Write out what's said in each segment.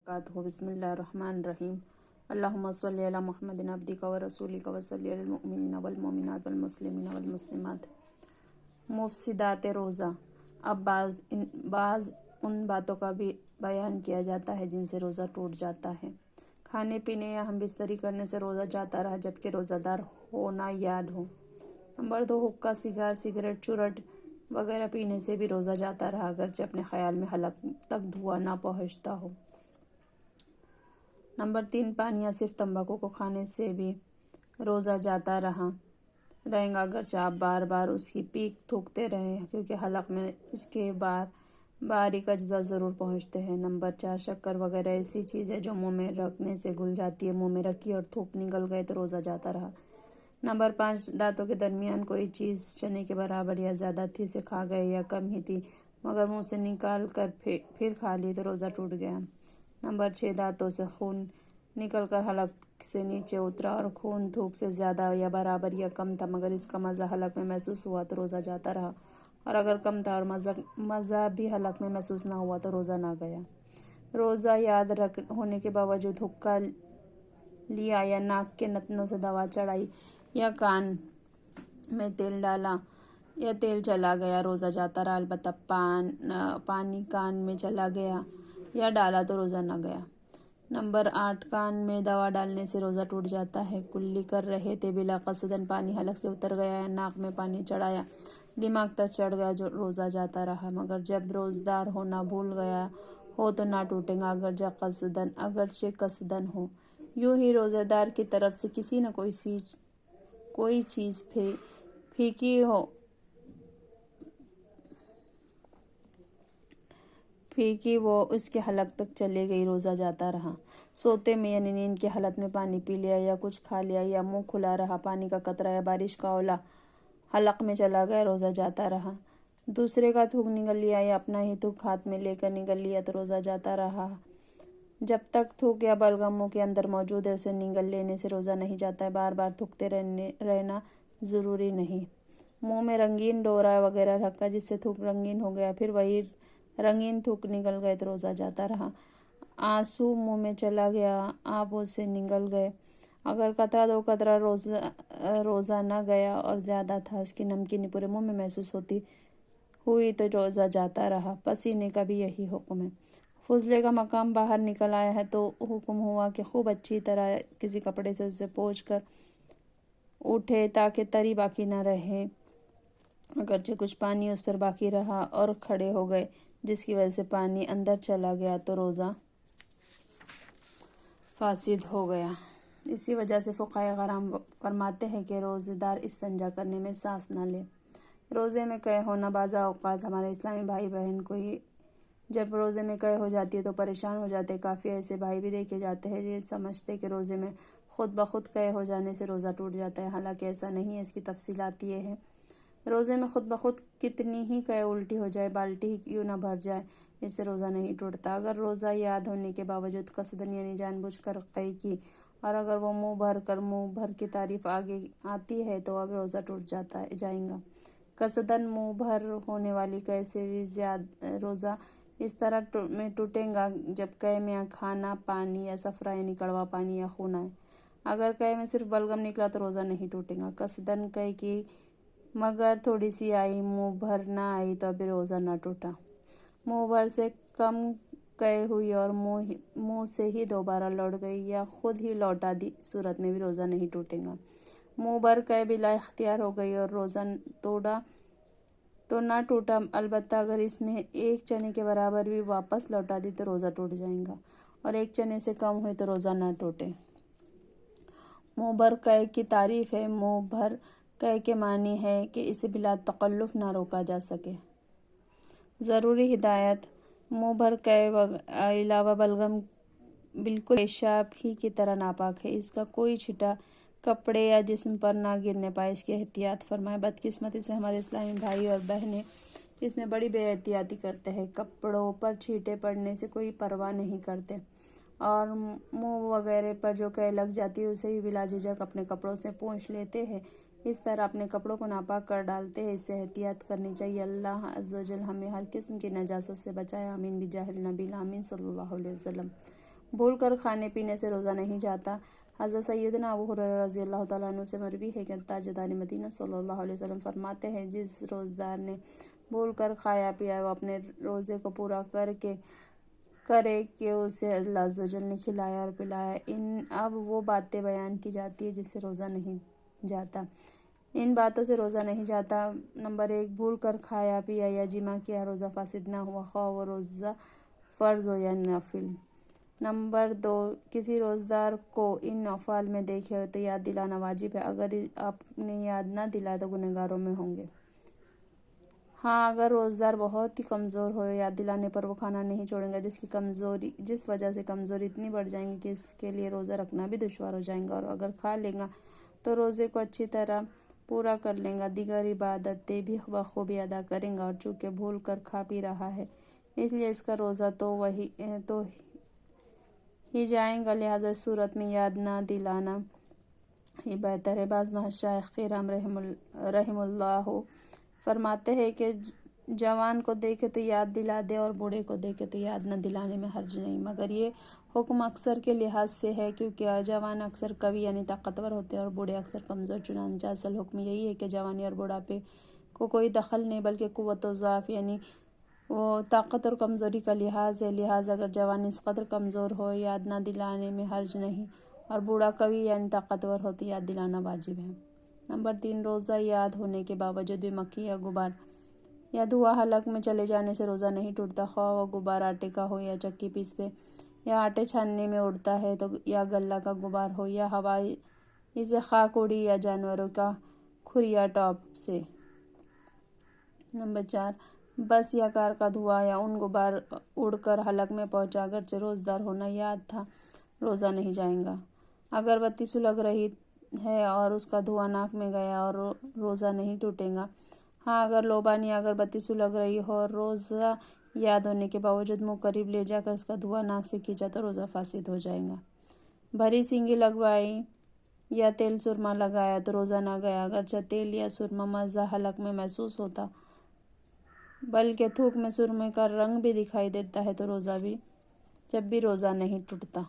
وبرکاتہ۔ بسم اللہ الرحمن الرحیم۔ اللہم صلی علی محمد عبدک و رسولک و صلی علی المؤمنین والمؤمنات والمسلمین والمسلمات۔ مفسدات روزہ۔ اب بعض ان باتوں کا بھی بیان کیا جاتا ہے جن سے روزہ ٹوٹ جاتا ہے۔ کھانے پینے یا ہم بستری کرنے سے روزہ جاتا رہا جبکہ روزہ دار ہونا یاد ہو۔ نمبر 2، حقہ، سگریٹ، چرٹ وغیرہ پینے سے بھی روزہ جاتا رہا اگرچہ اپنے خیال میں حلق تک دھواں نہ پہنچتا ہو۔ نمبر 3، پان یا صرف تمباکو کو کھانے سے بھی روزہ جاتا رہیں گا اگرچہ آپ بار بار اس کی پیک تھوکتے رہیں کیونکہ حلق میں اس کے باریک اجزاء ضرور پہنچتے ہیں۔ نمبر 4، شکر وغیرہ ایسی چیز ہے جو منہ میں رکھنے سے گل جاتی ہے، منہ میں رکھی اور تھوک نگل گئے تو روزہ جاتا رہا۔ نمبر 5، دانتوں کے درمیان کوئی چیز چنے کے برابر یا زیادہ تھی، اسے کھا گئے یا کم ہی تھی مگر منہ سے نکال کر پھر کھا لی تو روزہ ٹوٹ گیا۔ نمبر 6، دانتوں سے خون نکل کر حلق سے نیچے اترا اور خون تھوک سے زیادہ یا برابر یا کم تھا مگر اس کا مزہ حلق میں محسوس ہوا تو روزہ جاتا رہا، اور اگر کم تھا اور مزہ بھی حلق میں محسوس نہ ہوا تو روزہ نہ گیا۔ روزہ یاد ہونے کے باوجود حقہ لیا یا ناک کے نتنوں سے دوا چڑھائی یا کان میں تیل ڈالا یا تیل چلا گیا، روزہ جاتا رہا، البتہ پانی کان میں چلا گیا یا ڈالا تو روزہ نہ گیا۔ نمبر 8، کان میں دوا ڈالنے سے روزہ ٹوٹ جاتا ہے۔ کلی کر رہے تھے، بلا قصدن پانی حلق سے اتر گیا یا ناک میں پانی چڑھایا، دماغ تک چڑھ گیا، جو روزہ جاتا رہا مگر جب روزدار ہونا بھول گیا ہو تو نہ ٹوٹے گا اگرچہ قصدن ہو۔ یوں ہی روزہ دار کی طرف سے کسی نہ کوئی چیز پھیکی وہ اس کے حلق تک چلے گئی، روزہ جاتا رہا۔ سوتے میں یعنی نیند کی حالت میں پانی پی لیا یا کچھ کھا لیا یا منہ کھلا رہا، پانی کا قطرہ یا بارش کا اولا حلق میں چلا گیا، روزہ جاتا رہا۔ دوسرے کا تھوک نگل لیا یا اپنا ہی تھوک ہاتھ میں لے کر نگل لیا تو روزہ جاتا رہا۔ جب تک تھوک یا بلغم منہ کے اندر موجود ہے اسے نگل لینے سے روزہ نہیں جاتا ہے، بار بار تھوکتے رہنا ضروری نہیں۔ منہ میں رنگین ڈورا وغیرہ رکھا جس سے تھوک رنگین ہو گیا، پھر وہی رنگین تھوک نگل گئے تو روزہ جاتا رہا۔ آنسو منہ میں چلا گیا، آپ اسے نگل گئے، اگر قطرہ دو قطرہ روزہ نہ گیا اور زیادہ تھا، اس کی نمکینی پورے منہ میں محسوس ہوئی تو روزہ جاتا رہا۔ پسینے کا بھی یہی حکم ہے۔ فضلے کا مقام باہر نکل آیا ہے تو حکم ہوا کہ خوب اچھی طرح کسی کپڑے سے اسے پوچھ کر اٹھے تاکہ تری باقی نہ رہے، اگرچہ کچھ پانی اس پر باقی رہا اور کھڑے ہو گئے جس کی وجہ سے پانی اندر چلا گیا تو روزہ فاسد ہو گیا۔ اسی وجہ سے فقہائے کرام فرماتے ہیں کہ روزے دار استنجا کرنے میں سانس نہ لے۔ روزے میں قے ہونا، بعض اوقات ہمارے اسلامی بھائی بہن کو جب روزے میں قے ہو جاتی ہے تو پریشان ہو جاتے ہیں۔ کافی ایسے بھائی بھی دیکھے جاتے ہیں یہ سمجھتے کہ روزے میں خود بخود قے ہو جانے سے روزہ ٹوٹ جاتا ہے، حالانکہ ایسا نہیں ہے۔ اس کی تفصیلات یہ ہے، روزے میں خود بخود کتنی ہی قے الٹی ہو جائے، بالٹی ہی کیوں نہ بھر جائے، اس سے روزہ نہیں ٹوٹتا۔ اگر روزہ یاد ہونے کے باوجود قصدن یعنی جان بوجھ کر قے کی اور اگر وہ منہ بھر کی تعریف آگے آتی ہے تو اب روزہ ٹوٹ جائے گا۔ قصدن منہ بھر ہونے والی قے سے بھی روزہ اس طرح میں ٹوٹے گا جب قے میں کھانا، پانی یا صفرا یعنی کڑوا پانی یا خون آئے۔ اگر قے میں صرف بلغم نکلا تو روزہ نہیں ٹوٹے گا۔ قصدن قے کی مگر تھوڑی سی آئی، منہ بھر نہ آئی تو ابھی روزہ نہ ٹوٹا۔ منہ بھر سے کم قے ہوئی اور منہ سے ہی دوبارہ لوٹ گئی یا خود ہی لوٹا دی صورت میں بھی روزہ نہیں ٹوٹے گا۔ منہ بھر قے بلا اختیار ہو گئی اور روزہ توڑا تو نہ ٹوٹا، البتہ اگر اس میں ایک چنے کے برابر بھی واپس لوٹا دی تو روزہ ٹوٹ جائے گا، اور ایک چنے سے کم ہوئی تو روزہ نہ ٹوٹے۔ منہ بھر قے کی تعریف ہے۔ منہ بھر قے کے معنی ہے کہ اسے بلا تکلف نہ روکا جا سکے۔ ضروری ہدایت: منہ بھر قے علاوہ بلغم بالکل پیشاب ہی کی طرح ناپاک ہے، اس کا کوئی چھٹا کپڑے یا جسم پر نہ گرنے پائے، اس کی احتیاط فرمائیں۔ بدقسمتی سے ہمارے اسلامی بھائی اور بہنیں اس میں بڑی بے احتیاطی کرتے ہیں، کپڑوں پر چھینٹے پڑنے سے کوئی پرواہ نہیں کرتے اور منہ وغیرہ پر جو قے لگ جاتی ہے اسے بھی بلا جھجک اپنے کپڑوں سے پونچھ لیتے ہیں، اس طرح اپنے کپڑوں کو ناپاک کر ڈالتے ہیں۔ اس سے احتیاط کرنی چاہیے۔ اللہ عز و جل ہمیں ہر قسم کی نجاست سے بچائے، آمین بجاہ النبی الامین صلی اللہ علیہ وسلم۔ بھول کر کھانے پینے سے روزہ نہیں جاتا۔ حضرت سیدنا ابو ہریرہ رضی اللہ تعالیٰ عنہ سے مروی ہے کہ تاجدار مدینہ صلی اللہ علیہ وسلم فرماتے ہیں، جس روزدار نے بھول کر کھایا پیا وہ اپنے روزے کو پورا کرے کہ اسے اللہ عز و جل نے کھلایا اور پلایا۔ اب وہ باتیں بیان کی جاتی ہیں جس سے روزہ نہیں جاتا۔ ان باتوں سے روزہ نہیں جاتا۔ نمبر 1، بھول کر کھایا پیا یا جماع کیا روزہ فاسد نہ ہوا، خواہ وہ روزہ فرض ہو یا نفل۔ نمبر 2، کسی روزدار کو ان افعال میں دیکھے تو یاد دلانا واجب ہے، اگر آپ نے یاد نہ دلایا تو گنہگاروں میں ہوں گے۔ ہاں، اگر روزدار بہت ہی کمزور ہو، یاد دلانے پر وہ کھانا نہیں چھوڑیں گا، جس وجہ سے کمزوری اتنی بڑھ جائیں گی کہ اس کے لیے روزہ رکھنا بھی دشوار ہو جائیں گا، اور اگر کھا لیں گا تو روزے کو اچھی طرح پورا کر لیں گا، دیگر عبادتیں بھی بخوبی ادا کریں گا، اور چونکہ بھول کر کھا پی رہا ہے اس لیے اس کا روزہ تو ہی جائیں گا، لہٰذا اس صورت میں یاد نہ دلانا ہی بہتر ہے۔ بعض مشائخ کرام رحم اللہ فرماتے ہیں کہ جوان کو دیکھے تو یاد دلا دے اور بوڑھے کو دیکھے تو یاد نہ دلانے میں حرج نہیں، مگر یہ حکم اکثر کے لحاظ سے ہے، کیونکہ جوان اکثر قوی یعنی طاقتور ہوتے ہیں اور بوڑھے اکثر کمزور، چنانچہ اصل حکم یہی ہے کہ جوانی اور بڑھاپے کو کوئی دخل نہیں، بلکہ قوت و ضعف یعنی وہ طاقت اور کمزوری کا لحاظ ہے، لہٰذا اگر جوان اس قدر کمزور ہو یاد نہ دلانے میں حرج نہیں، اور بوڑھا قوی یعنی طاقتور ہو تو یاد دلانا واجب ہے۔ نمبر 3، روزہ یاد ہونے کے باوجود بھی مکھی یا غبار یا دھواں حلق میں چلے جانے سے روزہ نہیں ٹوٹتا، خواہ وہ غبار آٹے کا ہو یا چکی پیستے یا آٹے چھاننے میں اڑتا ہے تو، یا غلہ کا غبار ہو یا ہوا اسے خاک اڑی یا جانوروں کا کھر یا ٹاپ سے۔ نمبر 4، بس یا کار کا دھواں یا ان غبار اڑ کر حلق میں پہنچا، اگرچہ روزدار ہونا یاد تھا روزہ نہیں جائے گا۔ اگر بتی سلگ رہی ہے اور اس کا دھواں ناک میں گیا اور روزہ نہیں ٹوٹے گا۔ ہاں، اگر لوبان یا اگربتی سلگ رہی ہو اور روزہ یاد ہونے کے باوجود منہ قریب لے جا کر اس کا دھواں ناک سے کھینچا تو روزہ فاسد ہو جائے گا۔ بھری سینگی لگوائی یا تیل سرما لگایا تو روزہ نہ گیا، اگرچہ تیل یا سرما مزہ حلق میں محسوس ہوتا بلکہ تھوک میں سرمے کا رنگ بھی دکھائی دیتا ہے تو روزہ بھی جب بھی روزہ نہیں ٹوٹتا۔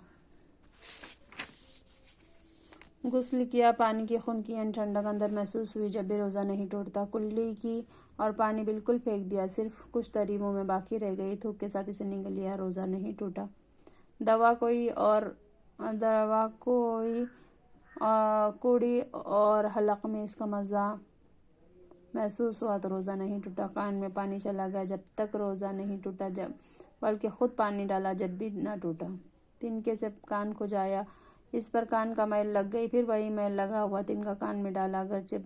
غسل کیا، پانی کی خنکی یعنی ٹھنڈک اندر محسوس ہوئی جب بھی روزہ نہیں ٹوٹتا۔ کلی کی اور پانی بالکل پھینک دیا، صرف کچھ تری منہ میں باقی رہ گئی، تھوک کے ساتھ اسے نگل لیا، روزہ نہیں ٹوٹا۔ دوا کوڑی اور حلق میں اس کا مزہ محسوس ہوا تو روزہ نہیں ٹوٹا۔ کان میں پانی چلا گیا جب تک روزہ نہیں ٹوٹا، بلکہ خود پانی ڈالا جب بھی نہ ٹوٹا۔ تنکے سے کان کھجایا، اس پر کان کا میل لگ گئی، پھر وہی میل لگا ہوا تنکا کان میں ڈالا، اگرچہ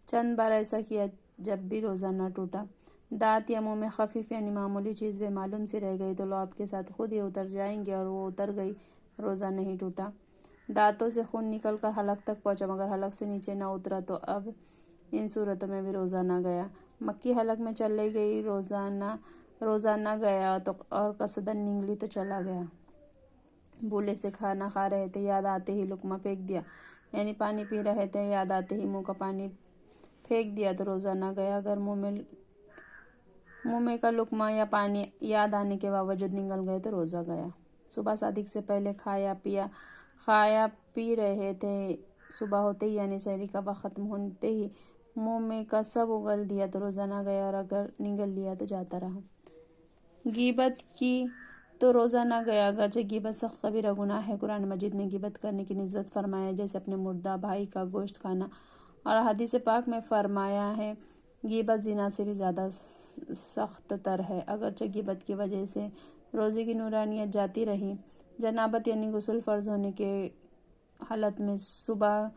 چند بار ایسا کیا جب بھی روزہ نہ ٹوٹا۔ دانت یا منہ میں خفیف یعنی معمولی چیز بے معلوم سی رہ گئی تو لعاب کے ساتھ خود ہی اتر جائیں گے اور وہ اتر گئی، روزہ نہیں ٹوٹا۔ دانتوں سے خون نکل کر حلق تک پہنچا مگر حلق سے نیچے نہ اترا تو اب ان صورتوں میں بھی روزہ نہ گیا۔ مکھی حلق میں چلے گئی، روزہ نہ گیا اور قصدن نگلی تو چلا گیا۔ بھولے سے کھانا کھا رہے تھے، یاد آتے ہی لقمہ پھینک دیا، یعنی پانی پی رہے تھے، یاد آتے ہی منہ کا پانی پھینک دیا تو روزہ نہ گیا، اگر منہ میں کا لقمہ یا پانی یاد آنے کے باوجود نگل گئے تو روزہ گیا۔ صبح صادق سے پہلے کھایا پی رہے تھے، صبح ہوتے ہی یعنی سحری کا وقت ختم ہوتے ہی منہ میں کا سب اگل دیا تو روزہ نہ گیا، اور اگر نگل لیا تو جاتا رہا۔ غیبت کی تو روزہ نہ گیا، اگرچہ غیبت سخت کبیرہ گناہ ہے۔ قرآن مجید میں غیبت کرنے کی نسبت فرمایا ہے جیسے اپنے مردہ بھائی کا گوشت کھانا، اور حدیث پاک میں فرمایا ہے غیبت زنا سے بھی زیادہ سخت تر ہے۔ اگرچہ غیبت کی وجہ سے روزے کی نورانیت جاتی رہی، جنابت یعنی غسل فرض ہونے کے حالت میں صبح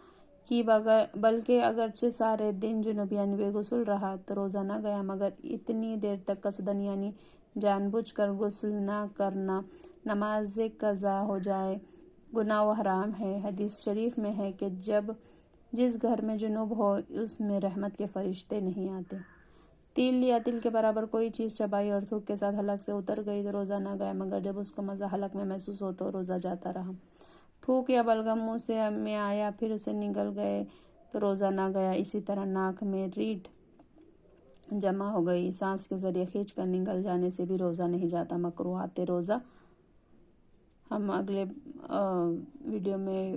کی بلکہ اگرچہ سارے دن جنوب یعنی بے غسل رہا تو روزہ نہ گیا، مگر اتنی دیر تک قصدن یعنی جان بوجھ کر غسل نہ کرنا نماز قضا ہو جائے گناہ و حرام ہے۔ حدیث شریف میں ہے کہ جس گھر میں جنوب ہو اس میں رحمت کے فرشتے نہیں آتے۔ تیل یا تل کے برابر کوئی چیز چبائی اور تھوک کے ساتھ حلق سے اتر گئی تو روزہ نہ گیا، مگر جب اس کا مزہ حلق میں محسوس ہو تو روزہ جاتا رہا۔ تھوک یا بلغم منہ میں آیا پھر اسے نگل گئے تو روزہ نہ گیا۔ اسی طرح ناک میں ریٹ جمع ہو گئی، سانس کے ذریعے کھینچ کر نگل جانے سے بھی روزہ نہیں جاتا۔ مکروہات روزہ، ہم اگلے ویڈیو میں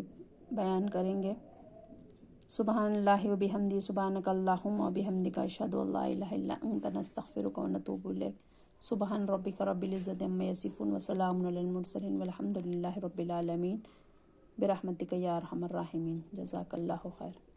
بیان کریں گے۔ سبحان اللہ و بحمدی، سبحانک اللہم و بحمدک، اشہد ان لا الہ الا انت، نستغفرک و نتوب الیک۔ سبحان ربک رب العزت عما یصفون وسلام علی المرسلین والحمد للہ رب العالمین، برحمتک یا ارحم الراحمین۔ جزاک اللہ خیر۔